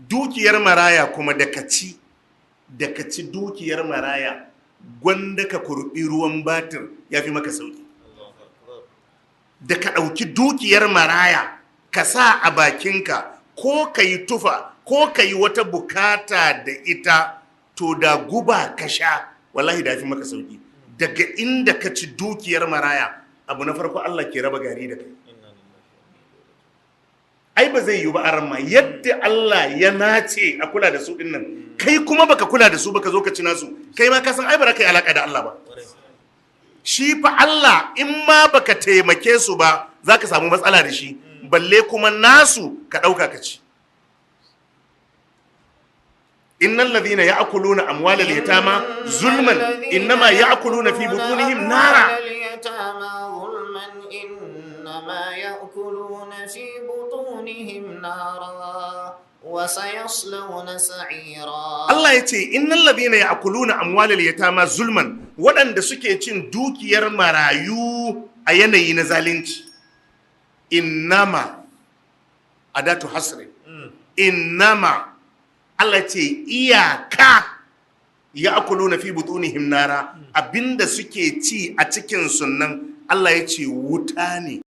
dukiyar maraya kuma da ka ci dukiyar maraya gwanda ka kurbi ruwan batir ya fi maka sauki da ka ɗauki dukiyar maraya ka sa a bakinka ko ka yi tufa ko ka yi wata bukata da ita, to da guba ka sha wallahi da fi maka sauki. Daga inda ka ci dukiyar maraya abu na farko Allah ke raba gari da kai. Ai ba zai yi ba arama yadda Allah ya nace a kula da su dinnan, kai kuma baka kula da su baka zo ka ci nasu, kai ma ka san ai ba ka yi alaka da Allah ba. Shi fa Allah in ma baka taimake su ba za ka samu matsala da shi, balle kuma nasu ka ɗauka ka ci. Innal ladhina ya'kuluna amwalal yatama zulman innama ya'kuluna fi butunihim nara. إنما يأكلون في بطونهم نارا وسيصلون سعيرا. Allah ya ce innal ladhina ya'kuluna amwalal yatama zulman, waɗanda suke cin dukiyar marayu a yanayi na zalunci. Innama adatu hasri. Innama Allah ce iyaka ya'kuluna fi butunihim nara, abinda suke ci a cikin sunnan Allah ya ce wuta ne.